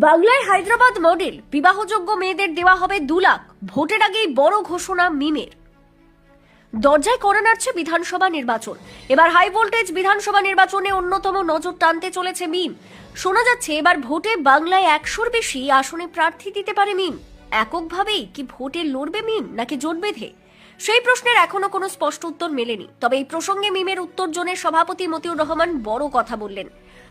বাংলায় হায়দ্রাবাদ মডেল বিবাহযোগ্য মেয়েদের দেওয়া হবে 2 লাখ। ভোটের আগেই বড় ঘোষণা মিমের। দরজায় কড়া নাড়ছে বিধানসভা নির্বাচন। এবার হাই ভোল্টেজ বিধানসভা নির্বাচনে অন্যতম নজর টানতে চলেছে মিম। শোনা যাচ্ছে এবার ভোটে বাংলায় 100-র বেশি আসনে প্রার্থী দিতে পারে মিম। এককভাবেই কি ভোটে লড়বে মিম নাকি জোট বেঁধে? সেই প্রশ্নের এখনো কোনো স্পষ্ট উত্তর মেলেনি। তবে এই প্রসঙ্গে মিমের উত্তর জোনের সভাপতি মতিউর রহমান বড় কথা বললেন।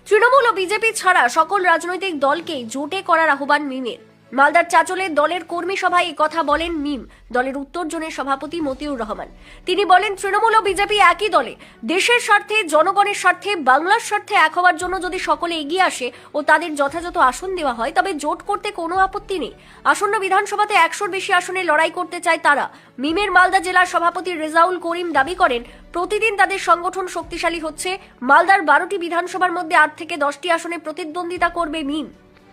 তৃণমূল ও বিজেপি ছাড়া সকল রাজনৈতিক দলকেই জোটে করার আহ্বান মিমের। মালদার চাচলে দলের কর্মী সভায় এই কথা বলেন মিম। দলের উত্তর জোনের সভাপতি মতিউর রহমান তিনি বলেন, তৃণমূল ও বিজেপি একই দলে। দেশের স্বার্থে, জনগণের স্বার্থে, বাংলার স্বার্থে এক হওয়ার জন্য যদি সকলে এগিয়ে আসে ও তাদের যথাযথ আসন দেওয়া হয় তবে জোট করতে কোনো আপত্তি নেই। আসন্ন বিধানসভাতে 100-র বেশি আসনে লড়াই করতে চায় তারা। মিমের মালদা জেলার সভাপতি রেজাউল করিম দাবি করেন, প্রতিদিন তাদের সংগঠন শক্তিশালী হচ্ছে। মালদার 12টি বিধানসভার মধ্যে 8 থেকে 10টি আসনে প্রতিদ্বন্দ্বিতা করবে মিম।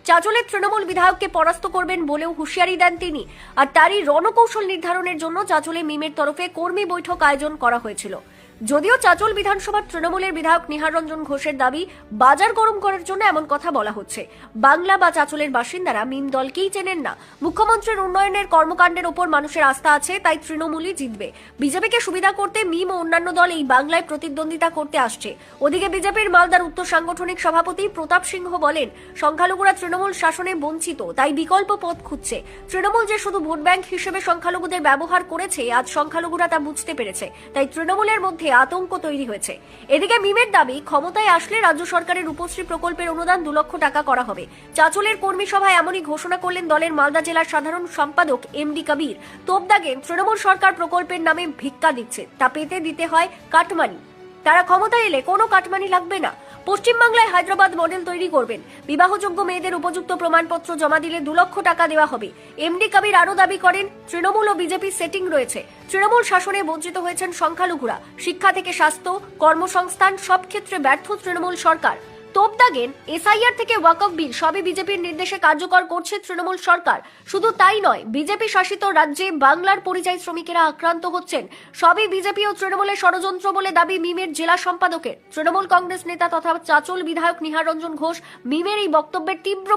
চাচলের তৃণমূল বিধায়ককে পরাস্ত করবেন বলেও হুঁশিয়ারি দেন তিনি। আর তারই রণকৌশল নির্ধারণের জন্য চাচলে মিমের তরফে কর্মী বৈঠক আয়োজন করা হয়েছিল। যদিও চাচল বিধানসভার তৃণমূলের বিধায়ক নিহার রঞ্জন ঘোষের দাবি, বাজার গরম করার জন্য এমন কথা বলা হচ্ছে। বাংলা বা চাচলের বাসিন্দারা মিম দলকেই চেনেন না। মুখ্যমন্ত্রীর উন্নয়নের কর্মকাণ্ডের ওপর মানুষের আস্থা আছে, তাই তৃণমূলই জিতবে। বিজেপিকে সুবিধা করতে মিম ও অন্যান্য দল এই বাংলায় প্রতিদ্বন্দ্বিতা করতে আসছে। ওদিকে বিজেপির মালদার উত্তর সাংগঠনিক সভাপতি প্রতাপ সিংহ বলেন, সংখ্যালঘুরা তৃণমূল শাসনে বঞ্চিত, তাই বিকল্প পথ খুঁজছে। তৃণমূল যে শুধু ভোট ব্যাংক হিসেবে সংখ্যালঘুদের ব্যবহার করেছে, আজ সংখ্যালঘুরা তা বুঝতে পেরেছে, তাই তৃণমূলের মধ্যে আতঙ্ক তৈরি হয়েছে। এদিকে মিমের দাবি, ক্ষমতায় আসলে রাজ্য সরকারের রূপশ্রী প্রকল্পের অনুদান 2 লক্ষ টাকা করা হবে। চাচলের কর্মী সভায় এমনই ঘোষণা করলেন দলের মালদা জেলার সাধারণ সম্পাদক এমডি কবির। তোপ দাগেন, তৃণমূল সরকার প্রকল্পের নামে ভিক্ষা দিচ্ছে, তা পেতে দিতে হয় কাটমানি। তারা ক্ষমতায় এলে কোনো কাটমানি লাগবে না। পশ্চিমবাংলায় হায়দ্রাবাদ মডেল তৈরি করবেন। বিবাহযোগ্য মেয়েদের উপযুক্ত প্রমাণপত্র জমা দিলে 2 লক্ষ টাকা দেওয়া হবে। এমডি কবির আরও দাবি করেন, তৃণমূল ও বিজেপি সেটিং রয়েছে। তৃণমূল শাসনে বঞ্চিত হয়েছেন সংখ্যালঘুরা। শিক্ষা থেকে স্বাস্থ্য, কর্মসংস্থান সব ক্ষেত্রে ব্যর্থ তৃণমূল সরকার। তোপ দাগেন, এসআইআর থেকে ওয়াকফ বিল সবই বিজেপির নির্দেশে কার্যকর করছে তৃণমূল সরকার। শুধু তাই নয়, বিজেপি শাসিত রাজ্যে বাংলার পরিযায়ী শ্রমিকেরা আক্রান্ত হচ্ছেন। সবই বিজেপি ও তৃণমূলের ষড়যন্ত্র বলে দাবি মিমের জেলা সম্পাদকের। তৃণমূল কংগ্রেস নেতা তথা চাচল বিধায়ক নিহার রঞ্জন ঘোষ মিমের এই বক্তব্যের তীব্র